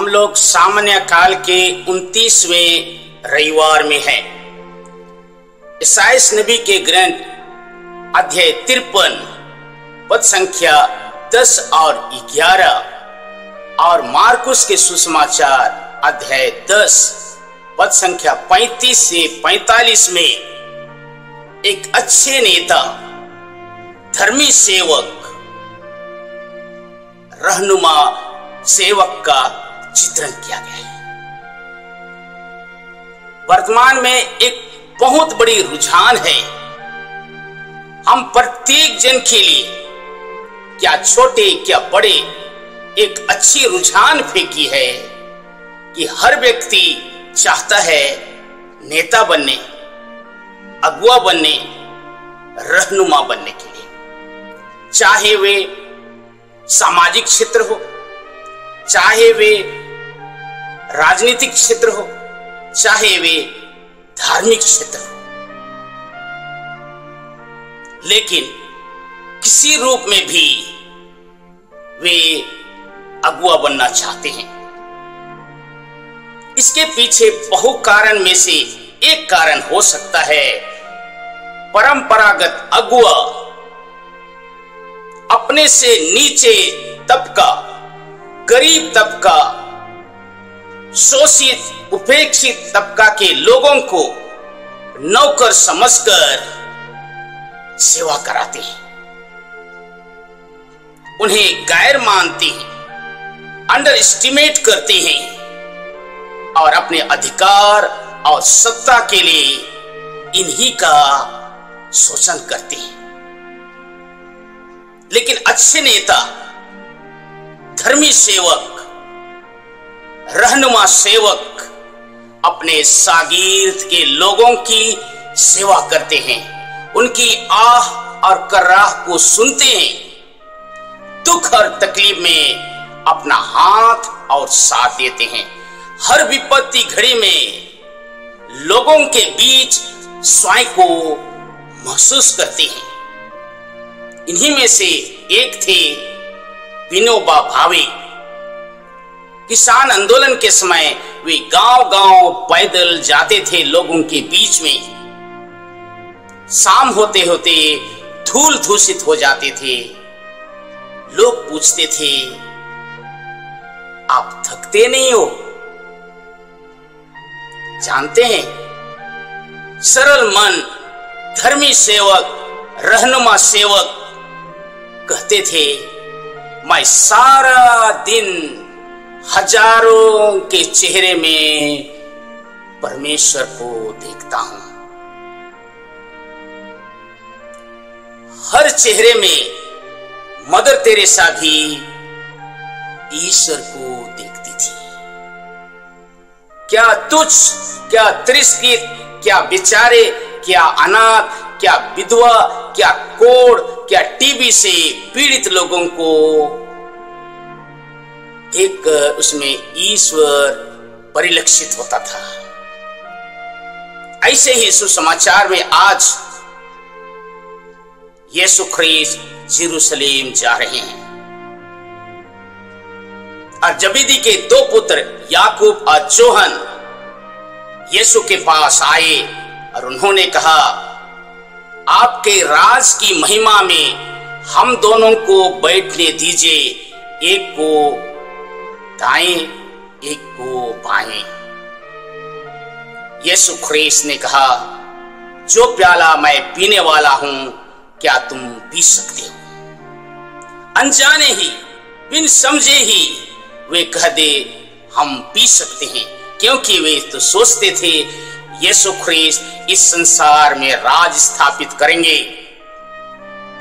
लोग सामान्य काल के 29वें रविवार में हैं। इसाइयाह नबी के ग्रंथ अध्याय 53 पद संख्या 10 और 11 और मार्कुस के सुसमाचार अध्याय 10 पद संख्या 35 से 45 में एक अच्छे नेता, धर्मी सेवक, रहनुमा सेवक का चित्रण किया गया है। वर्तमान में एक बहुत बड़ी रुझान है। हम प्रत्येक जन के लिए, क्या छोटे क्या बड़े, एक अच्छी रुझान फेंकी है कि हर व्यक्ति चाहता है नेता बनने, अगुआ बनने, रहनुमा बनने के लिए। चाहे वे सामाजिक क्षेत्र हो, चाहे वे राजनीतिक क्षेत्र हो, चाहे वे धार्मिक क्षेत्र हो, लेकिन किसी रूप में भी वे अगुआ बनना चाहते हैं। इसके पीछे बहु कारण में से एक कारण हो सकता है परंपरागत अगुआ अपने से नीचे तबका, गरीब तबका, शोषित उपेक्षित तबका के लोगों को नौकर समझकर सेवा कराते हैं, उन्हें गैर मानते हैं, अंडर एस्टिमेट करते हैं और अपने अधिकार और सत्ता के लिए इन्हीं का शोषण करते हैं। लेकिन अच्छे नेता, धर्मी सेवक, रहनुमा सेवक अपने शागिर्द के लोगों की सेवा करते हैं, उनकी आह और कराह को सुनते हैं, दुख और तकलीफ में अपना हाथ और साथ देते हैं, हर विपत्ति घड़ी में लोगों के बीच स्वयं को महसूस करते हैं। इन्हीं में से एक थे विनोबा भावे। किसान आंदोलन के समय वे गांव-गांव पैदल जाते थे लोगों के बीच में। शाम होते होते धूल दूषित हो जाते थे। लोग पूछते थे, आप थकते नहीं हो? जानते हैं, सरल मन, धर्मी सेवक, रहनुमा सेवक कहते थे, मैं सारा दिन हजारों के चेहरे में परमेश्वर को देखता हूं। हर चेहरे में मदर तेरेसा भी ईश्वर को देखती थी। क्या तुच्छ, क्या तिरस्कृत, क्या बेचारे, क्या अनाथ, क्या विधवा, क्या कोढ़, क्या टीबी से पीड़ित लोगों को देखकर उसमें ईश्वर परिलक्षित होता था। ऐसे ही सुसमाचार में आज यीशु ख्रीस्त यरूशलेम जा रहे हैं और जबीदी के दो पुत्र याकूब और जोहन यीशु के पास आए और उन्होंने कहा, आपके राज की महिमा में हम दोनों को बैठने दीजिए, एक को दाएं, एक को बाएं। यीशु ख्रीस्त ने कहा, जो प्याला मैं पीने वाला हूं, क्या तुम पी सकते हो? अनजाने ही, बिन समझे ही वे कह दे, हम पी सकते हैं, क्योंकि वे तो सोचते थे यीशु ख्रीस्त इस संसार में राज स्थापित करेंगे,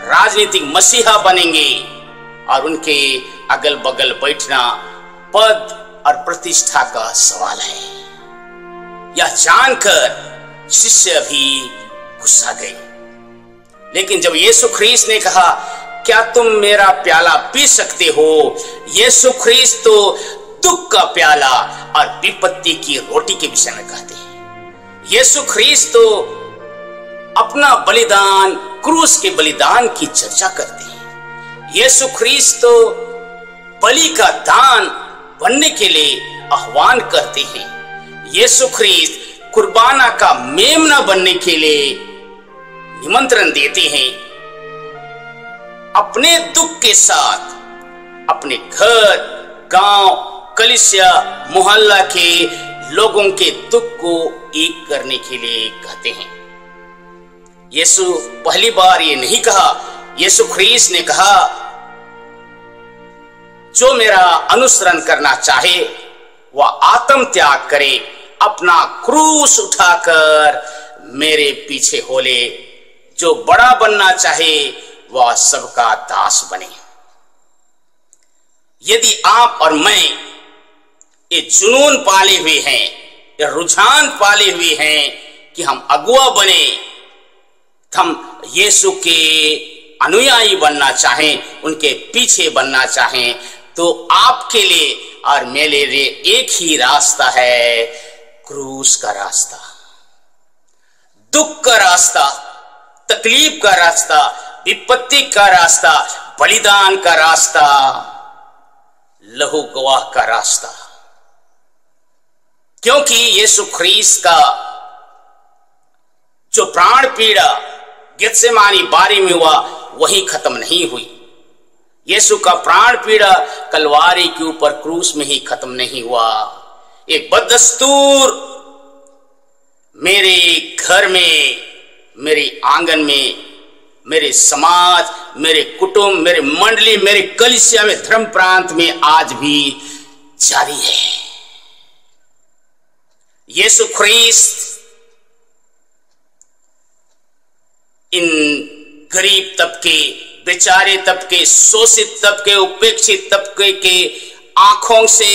राजनीतिक मसीहा बनेंगे और उनके अगल बगल बैठना पद और प्रतिष्ठा का सवाल है। यह जानकर शिष्य भी गुस्सा गए। लेकिन जब यीशु ख्रीस्त ने कहा, क्या तुम मेरा प्याला पी सकते हो? यीशु ख्रीस्त तो दुख का प्याला और विपत्ति की रोटी के विषय में कहते हैं। यीशु ख्रीस्त तो अपना बलिदान, क्रूस के बलिदान की चर्चा करते हैं। यीशु ख्रीस्त तो बलि का दान बनने के लिए आह्वान करते हैं। यीशु ख्रीस्त कुर्बाना का मेमना बनने के लिए निमंत्रण देते हैं। अपने दुख के साथ अपने घर, गांव, कलीसिया, मोहल्ला के लोगों के दुख को एक करने के लिए कहते हैं। यीशु पहली बार ये नहीं कहा। यीशु ख्रीस्त ने कहा, जो मेरा अनुसरण करना चाहे वह आत्म त्याग करे, अपना क्रूस उठाकर मेरे पीछे हो ले। जो बड़ा बनना चाहे वह सबका दास बने। यदि आप और मैं ये जुनून पाले हुए हैं, ये रुझान पाले हुए हैं कि हम अगुआ बने, हम यीशु के अनुयायी बनना चाहें, उनके पीछे बनना चाहें, तो आपके लिए और मेरे लिए एक ही रास्ता है, क्रूस का रास्ता, दुख का रास्ता, तकलीफ का रास्ता, विपत्ति का रास्ता, बलिदान का रास्ता, लहू गवाह का रास्ता। क्योंकि यीशु ख्रीस्त का जो प्राण पीड़ा गेत्सेमानी बारी में हुआ वही खत्म नहीं हुई। यीशु का प्राण पीड़ा कलवारी के ऊपर क्रूस में ही खत्म नहीं हुआ। एक बदस्तूर मेरे घर में, मेरे आंगन में, मेरे समाज, मेरे कुटुंब, मेरे मंडली, मेरे कलीसिया में, धर्म प्रांत में आज भी जारी है। यीशु ख्रीस्त इन गरीब तबके, बेचारे तबके, शोषित तबके, उपेक्षित तबके के आंखों से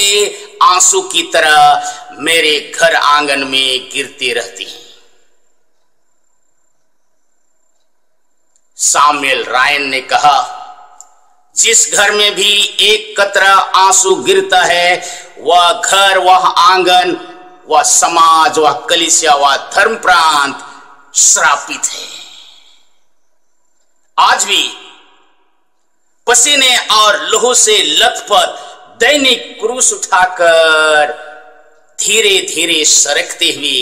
आंसू की तरह मेरे घर आंगन में गिरती रहती हैं। सामुएल रायन ने कहा, जिस घर में भी एक कतरा आंसू गिरता है, वह घर, वह आंगन, वह समाज, वह कलीसिया, वह धर्म प्रांत श्रापित है। आज भी पसीने और लहू से लथपथ दैनिक क्रूस उठाकर धीरे धीरे सरकते हुए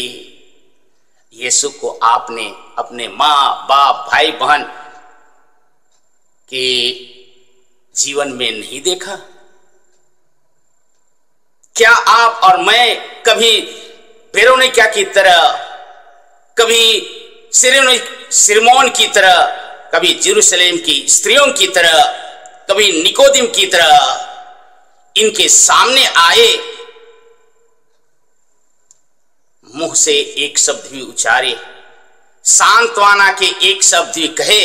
यीशु को आपने अपने माँ बाप, भाई बहन के जीवन में नहीं देखा? क्या आप और मैं कभी वेरोनिका की तरह, कभी सिरमोन की तरह, कभी जेरूशलेम की स्त्रियों की तरह, कभी निकोदिम की तरह इनके सामने आए, मुंह से एक शब्द भी उच्चारे, सांत्वना के एक शब्द भी कहे?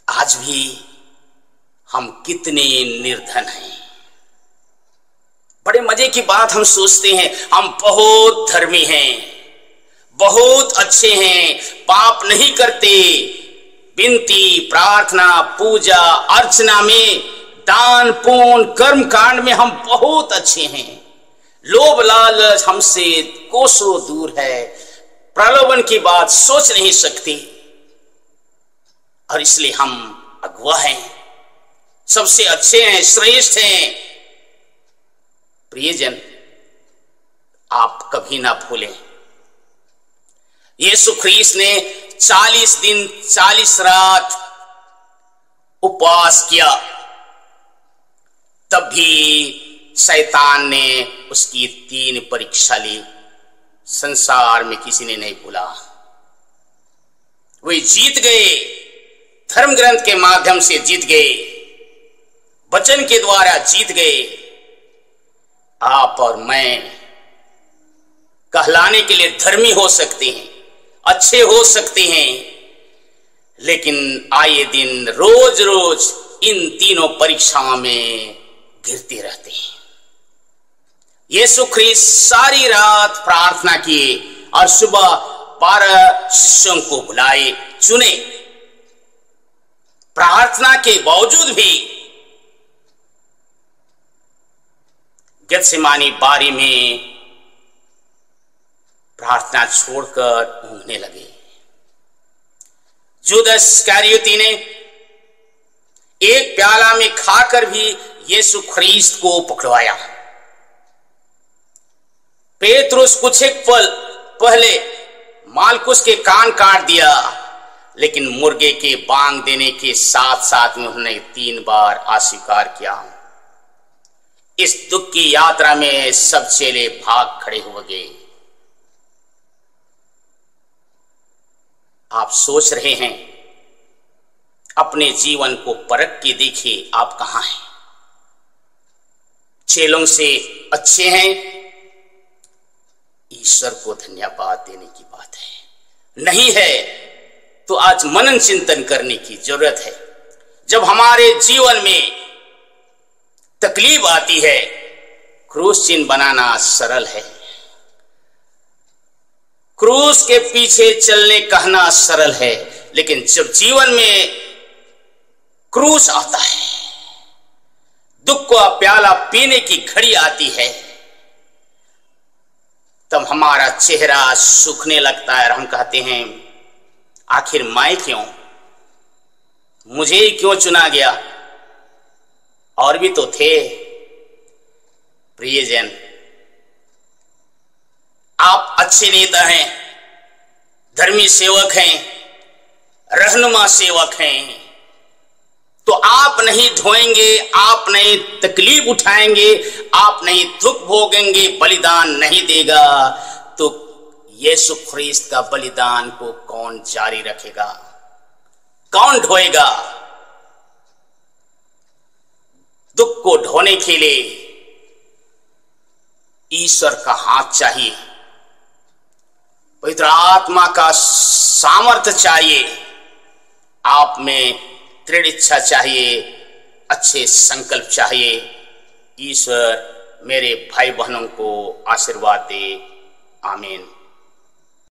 आज भी हम कितने निर्धन हैं। बड़े मजे की बात हम सोचते हैं, हम बहुत धर्मी हैं, बहुत अच्छे हैं, पाप नहीं करते, विनती, प्रार्थना, पूजा अर्चना में, दान पुण्य कर्म कांड में हम बहुत अच्छे हैं। लोभ लालच हमसे कोसों दूर है, प्रलोभन की बात सोच नहीं सकती, और इसलिए हम अगुआ हैं, सबसे अच्छे हैं, श्रेष्ठ हैं। प्रियजन, आप कभी ना भूलें, यीशु ख्रीस्त ने 40 दिन 40 रात उपवास किया, तब भी शैतान ने उसकी 3 परीक्षा ली। संसार में किसी ने नहीं भूला। वे जीत गए, धर्म ग्रंथ के माध्यम से जीत गए, वचन के द्वारा जीत गए। आप और मैं कहलाने के लिए धर्मी हो सकते हैं, अच्छे हो सकते हैं, लेकिन आए दिन रोज रोज इन तीनों परीक्षाओं में गिरते रहते हैं। यीशु ख्रीस्त सारी रात प्रार्थना किए और सुबह 12 शिष्यों को बुलाए, चुने। प्रार्थना के बावजूद भी गेत्सेमानी बारी में प्रार्थना छोड़कर ऊँघने लगे। जुदास इस्करियोती ने एक प्याला में खाकर भी यीशु ख्रीस्त को पकड़वाया। पेतरुस कुछ एक पल पहले मालकुस के कान काट दिया, लेकिन मुर्गे के बांग देने के साथ साथ में उन्होंने 3 बार अस्वीकार किया। इस दुख की यात्रा में सब चेले भाग खड़े हो गए। आप सोच रहे हैं, अपने जीवन को परख के देखिए, आप कहां हैं? चेलों से अच्छे हैं? ईश्वर को धन्यवाद देने की बात है। नहीं है तो आज मनन चिंतन करने की जरूरत है। जब हमारे जीवन में तकलीफ आती है, क्रूस चिन्ह बनाना सरल है, क्रूस के पीछे चलने कहना सरल है, लेकिन जब जीवन में क्रूस आता है, दुख का प्याला पीने की घड़ी आती है, तब हमारा चेहरा सूखने लगता है और हम कहते हैं, आखिर मैं क्यों, मुझे ही क्यों चुना गया? और भी तो थे। प्रियजन, आप अच्छे नेता हैं, धर्मी सेवक हैं, रहनुमा सेवक हैं, तो आप नहीं ढोएंगे, आप नहीं तकलीफ उठाएंगे, आप नहीं दुख भोगेंगे, बलिदान नहीं देगा, तो यीशु ख्रीस्त का बलिदान को कौन जारी रखेगा? कौन ढोएगा? दुख को ढोने के लिए ईश्वर का हाथ चाहिए, पवित्र आत्मा का सामर्थ्य चाहिए, आप में दृढ़ इच्छा चाहिए, अच्छे संकल्प चाहिए। ईश्वर मेरे भाई बहनों को आशीर्वाद दे। आमीन।